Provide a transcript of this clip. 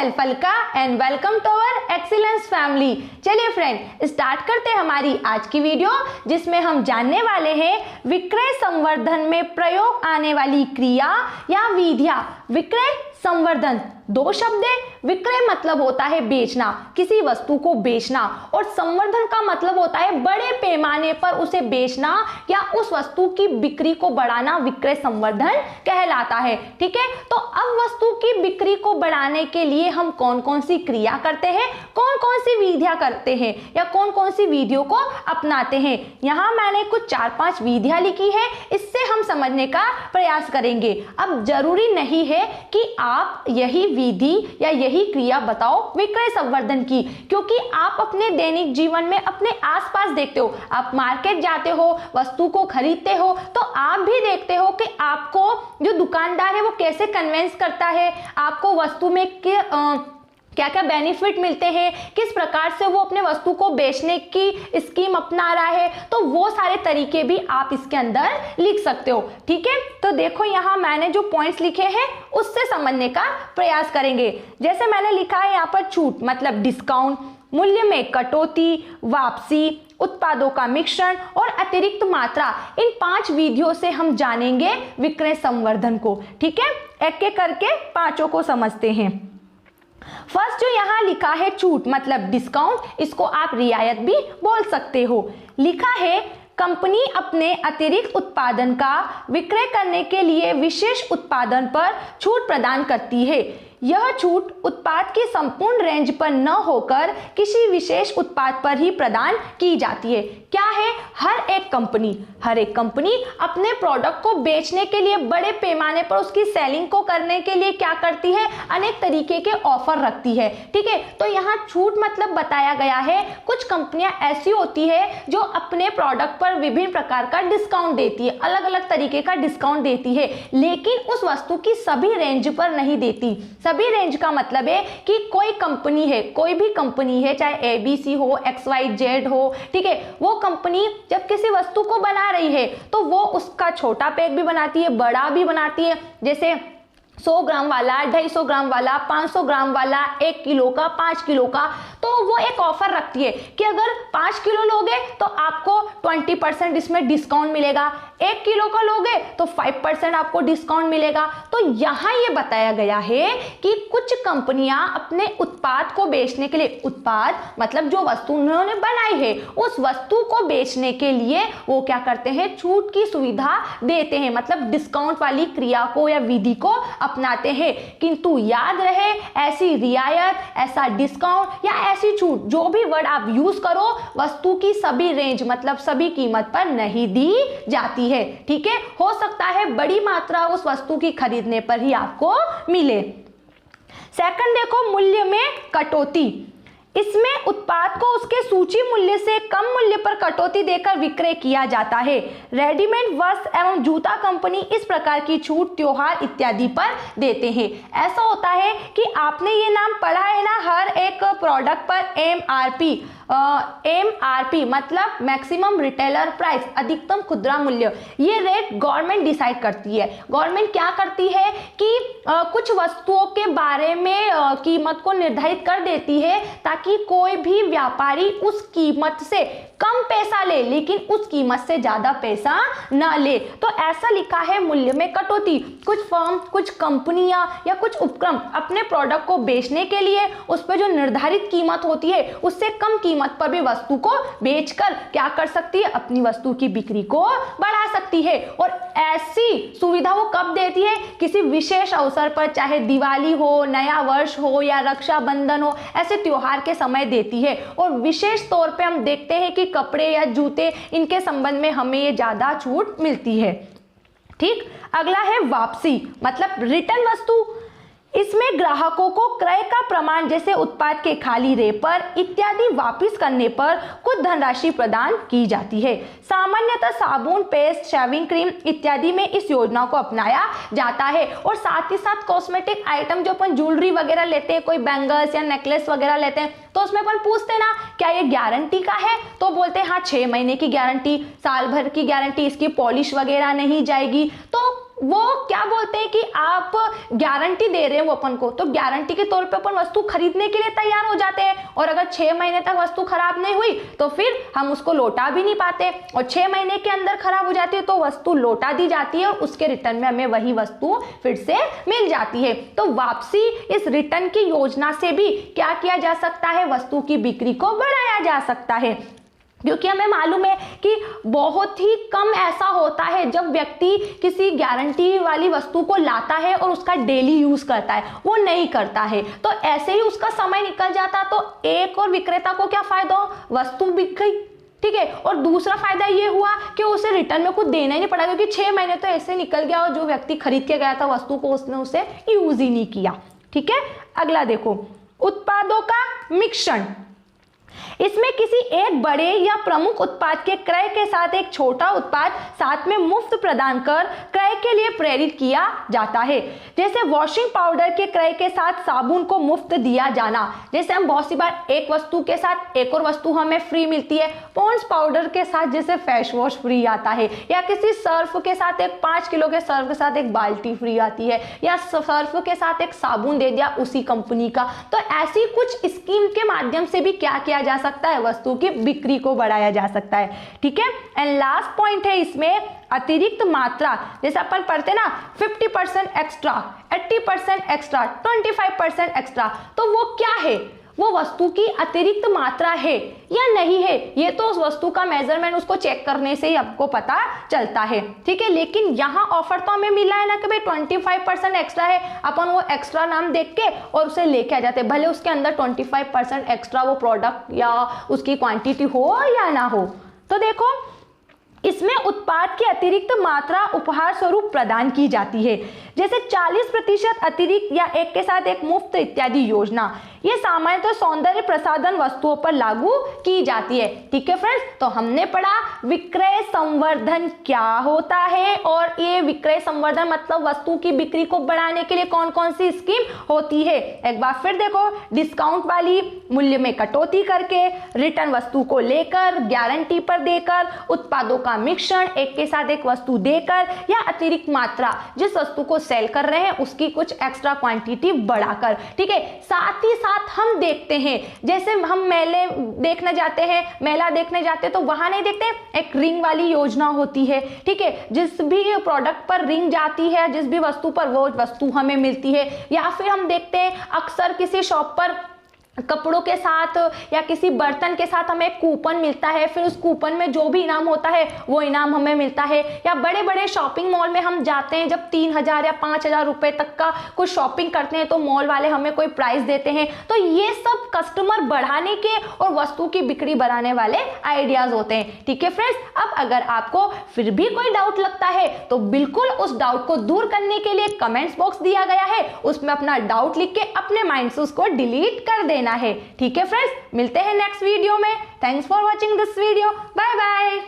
Self Alka and welcome to our excellence family. चलिए friend, start करते हैं हमारी आज की वीडियो, जिसमें हम जानने वाले हैं विक्रय संवर्धन में प्रयोग आने वाली क्रिया या विधियां। विक्रय संवर्धन दो शब्द है। विक्रय मतलब होता है बेचना, किसी वस्तु को बेचना, और संवर्धन का मतलब होता है बड़े पैमाने पर उसे बेचना या उस वस्तु की बिक्री को बढ़ाना। विक्रय संवर्धन कहलाता है। ठीक है, तो अब वस्तु की बिक्री को बढ़ाने के लिए हम कौन कौन सी क्रिया करते हैं, कौन कौन सी विधियां करते हैं या कौन कौन सी विधियों को अपनाते हैं। यहाँ मैंने कुछ 4-5 विधियां लिखी है, इससे हम समझने का प्रयास करेंगे। अब जरूरी नहीं है कि आप यही विधि या यही क्रिया बताओ विक्रय संवर्धन की, क्योंकि आप अपने दैनिक जीवन में अपने आसपास देखते हो, आप मार्केट जाते हो, वस्तु को खरीदते हो, तो आप भी देखते हो कि आपको जो दुकानदार है वो कैसे कन्विंस करता है, आपको वस्तु में क्या क्या बेनिफिट मिलते हैं, किस प्रकार से वो अपने वस्तु को बेचने की स्कीम अपना रहा है, तो वो सारे तरीके भी आप इसके अंदर लिख सकते हो। ठीक है, तो देखो यहाँ मैंने जो पॉइंट्स लिखे हैं उससे समझने का प्रयास करेंगे। जैसे मैंने लिखा है यहाँ पर छूट मतलब डिस्काउंट, मूल्य में कटौती, वापसी, उत्पादों का मिश्रण और अतिरिक्त मात्रा। इन 5 विधियों से हम जानेंगे विक्रय संवर्धन को। ठीक है, एक एक करके पांचों को समझते हैं। फर्स्ट जो यहाँ लिखा है छूट मतलब डिस्काउंट, इसको आप रियायत भी बोल सकते हो। लिखा है कंपनी अपने अतिरिक्त उत्पादन का विक्रय करने के लिए विशेष उत्पादन पर छूट प्रदान करती है। यह छूट उत्पाद की संपूर्ण रेंज पर न होकर किसी विशेष उत्पाद पर ही प्रदान की जाती है। क्या है, हर एक कंपनी अपने प्रोडक्ट को बेचने के लिए बड़े पैमाने पर उसकी सेलिंग को करने के लिए क्या करती है, अनेक तरीके के ऑफर रखती है। ठीक है, तो यहाँ छूट मतलब बताया गया है कुछ कंपनियां ऐसी होती है जो अपने प्रोडक्ट पर विभिन्न प्रकार का डिस्काउंट देती है, अलग अलग तरीके का डिस्काउंट देती है, लेकिन उस वस्तु की सभी रेंज पर नहीं देती। सभी रेंज का मतलब है कि कोई भी कंपनी है, चाहे ABC हो, XYZ हो, ठीक है, वो कंपनी जब किसी वस्तु को बना रही है तो वो उसका छोटा पैक भी बनाती है, बड़ा भी बनाती है। जैसे 100 ग्राम वाला, 250 ग्राम वाला, 500 ग्राम वाला, 1 किलो का, 5 किलो का, तो वो एक ऑफर रखती है कि अगर 5 किलो लोगे तो आपको 20% इसमें डिस्काउंट मिलेगा, 1 किलो का लोगे तो 5% आपको डिस्काउंट मिलेगा। तो यहाँ ये बताया गया है कि कुछ कंपनियां अपने उत्पाद को बेचने के लिए, उत्पाद मतलब जो वस्तु उन्होंने बनाई है, उस वस्तु को बेचने के लिए वो क्या करते हैं, छूट की सुविधा देते हैं, मतलब डिस्काउंट वाली क्रिया को या विधि को अपनाते हैं। किंतु याद रहे, ऐसी रियायत, ऐसा डिस्काउंट या ऐसी छूट, जो भी वर्ड आप यूज करो, वस्तु की सभी रेंज मतलब सभी कीमत पर नहीं दी जाती है। ठीक है, हो सकता है बड़ी मात्रा उस वस्तु की खरीदने पर ही आपको मिले। सेकंड देखो, मूल्य में कटौती। इसमें उत्पाद को उसके सूची मूल्य से कम मूल्य पर कटौती देकर विक्रय किया जाता है। रेडीमेड वस्त्र एवं जूता कंपनी इस प्रकार की छूट त्योहार इत्यादि पर देते हैं। ऐसा होता है कि आपने ये नाम पढ़ा है ना, हर एक प्रोडक्ट पर MRP मतलब मैक्सिमम रिटेलर प्राइस, अधिकतम खुदरा मूल्य, ये रेट गवर्नमेंट डिसाइड करती है। गवर्नमेंट क्या करती है कि कुछ वस्तुओं के बारे में कीमत को निर्धारित कर देती है ताकि कोई भी व्यापारी उस कीमत से कम पैसा ले लेकिन उस कीमत से ज्यादा पैसा ना ले। तो ऐसा लिखा है मूल्य में कटौती। कुछ फर्म, कुछ कंपनियां या कुछ उपक्रम अपने प्रोडक्ट को बेचने के लिए उस पर जो निर्धारित कीमत होती है उससे कम कीमत पर भी वस्तु को बेचकर क्या कर सकती है, अपनी वस्तु की बिक्री को बढ़ा सकती है। और ऐसी सुविधा वो कब देती है, किसी विशेष अवसर पर, चाहे दिवाली हो, नया वर्ष हो या रक्षाबंधन हो, ऐसे त्योहार के समय देती है। और विशेष तौर पे हम देखते हैं कि कपड़े या जूते, इनके संबंध में हमें ये ज्यादा छूट मिलती है। ठीक, अगला है वापसी मतलब रिटर्न वस्तु। इसमें ग्राहकों को क्रय का प्रमाण जैसे उत्पाद के खाली रेपर इत्यादि वापस करने पर कुछ धनराशि प्रदान की जाती है। सामान्यतः साबुन, पेस्ट, शेविंग क्रीम इत्यादि में इस योजना को अपनाया जाता है। और साथ ही साथ कॉस्मेटिक आइटम जो अपन ज्वेलरी वगैरह लेते हैं, कोई बैंगल्स या नेकलेस वगैरह लेते हैं, तो उसमें अपन पूछते हैं ना क्या ये गारंटी का है, तो बोलते हैं हाँ 6 महीने की गारंटी, साल भर की गारंटी, इसकी पॉलिश वगैरह नहीं जाएगी। तो वो क्या बोलते हैं कि आप गारंटी दे रहे हैं वो अपन को, तो गारंटी के तौर पे अपन वस्तु खरीदने के लिए तैयार हो जाते हैं। और अगर 6 महीने तक वस्तु खराब नहीं हुई तो फिर हम उसको लौटा भी नहीं पाते, और 6 महीने के अंदर खराब हो जाती है तो वस्तु लौटा दी जाती है और उसके रिटर्न में हमें वही वस्तु फिर से मिल जाती है। तो वापसी इस रिटर्न की योजना से भी क्या किया जा सकता है, वस्तु की बिक्री को बढ़ाया जा सकता है। क्योंकि हमें मालूम है कि बहुत ही कम ऐसा होता है जब व्यक्ति किसी गारंटी वाली वस्तु को लाता है और उसका डेली यूज करता है, वो नहीं करता है, तो ऐसे ही उसका समय निकल जाता। तो एक और विक्रेता को क्या फायदा, वस्तु बिक गई, ठीक है, और दूसरा फायदा ये हुआ कि उसे रिटर्न में कुछ देना ही नहीं पड़ा, क्योंकि 6 महीने तो ऐसे निकल गया और जो व्यक्ति खरीद के गया था वस्तु को उसने उसे यूज ही नहीं किया। ठीक है, अगला देखो, उत्पादों का मिश्रण। इसमें किसी एक बड़े या प्रमुख उत्पाद के क्रय के साथ एक छोटा उत्पाद साथ में मुफ्त प्रदान कर क्रय के लिए प्रेरित किया जाता है। जैसे वॉशिंग पाउडर के क्रय के साथ साबुन को मुफ्त दिया जाना। जैसे हम बहुत सी बार एक वस्तु के साथ एक और वस्तु हमें फ्री मिलती है, पॉन्ड्स पाउडर के साथ जैसे फेस वॉश फ्री आता है, या किसी सर्फ के साथ एक 5 किलो के सर्फ के साथ एक बाल्टी फ्री आती है, या सर्फ के साथ एक साबुन दे दिया उसी कंपनी का। तो ऐसी कुछ स्कीम के माध्यम से भी क्या किया जा सकता है, वस्तु की बिक्री को बढ़ाया जा सकता है। ठीक है, एंड लास्ट पॉइंट है इसमें अतिरिक्त मात्रा। जैसे अपन पढ़ते ना 50% एक्स्ट्रा, 80% एक्स्ट्रा, 25% एक्स्ट्रा, तो वो क्या है, वो वस्तु की अतिरिक्त मात्रा है या नहीं है, ये तो उस वस्तु का मेजरमेंट उसको चेक करने से ही आपको पता चलता है। ठीक है, लेकिन यहाँ ऑफर तो हमें मिला है ना कि भाई 25% एक्स्ट्रा है, अपन वो एक्स्ट्रा नाम देख के और उसे लेके आ जाते, भले उसके अंदर 25% एक्स्ट्रा वो प्रोडक्ट या उसकी क्वांटिटी हो या ना हो। तो देखो, इसमें उत्पाद की अतिरिक्त मात्रा उपहार स्वरूप प्रदान की जाती है, जैसे 40% अतिरिक्त या एक के साथ एक मुफ्त इत्यादि योजना। ये सामान्यतः सौंदर्य प्रसाधन वस्तुओं पर लागू की जाती है। ठीक है फ्रेंड्स, तो हमने पढ़ा विक्रय संवर्धन क्या होता है, और ये विक्रय संवर्धन मतलब वस्तु की बिक्री को बढ़ाने के लिए कौन कौन सी स्कीम होती है। एक बार फिर देखो, डिस्काउंट वाली, मूल्य में कटौती करके, रिटर्न वस्तु को लेकर, गारंटी पर देकर, उत्पादों का मिश्रण, एक के साथ एक वस्तु देकर, या अतिरिक्त मात्रा, जिस वस्तु को सेल कर रहे हैं उसकी कुछ एक्स्ट्रा क्वांटिटी बढ़ाकर। ठीक है, साथ ही साथ हम देखते हैं, जैसे हम मेले देखने जाते हैं, मेला देखने जाते हैं तो वहां नहीं देखते, एक रिंग वाली योजना होती है। ठीक है, जिस भी प्रोडक्ट पर रिंग जाती है, जिस भी वस्तु पर वो वस्तु हमें मिलती है। या फिर हम देखते हैं अक्सर किसी शॉप पर कपड़ों के साथ या किसी बर्तन के साथ हमें कूपन मिलता है, फिर उस कूपन में जो भी इनाम होता है वो इनाम हमें मिलता है। या बड़े बड़े शॉपिंग मॉल में हम जाते हैं, जब 3000 या 5000 रुपए तक का कुछ शॉपिंग करते हैं तो मॉल वाले हमें कोई प्राइस देते हैं। तो ये सब कस्टमर बढ़ाने के और वस्तु की बिक्री बढ़ाने वाले आइडियाज होते हैं। ठीक है फ्रेंड्स, अब अगर आपको फिर भी कोई डाउट लगता है तो बिल्कुल उस डाउट को दूर करने के लिए कमेंट्स बॉक्स दिया गया है, उसमें अपना डाउट लिख के अपने माइंड से उसको डिलीट कर देना है। ठीक है फ्रेंड्स, मिलते हैं नेक्स्ट वीडियो में। Thanks for watching this video, bye bye.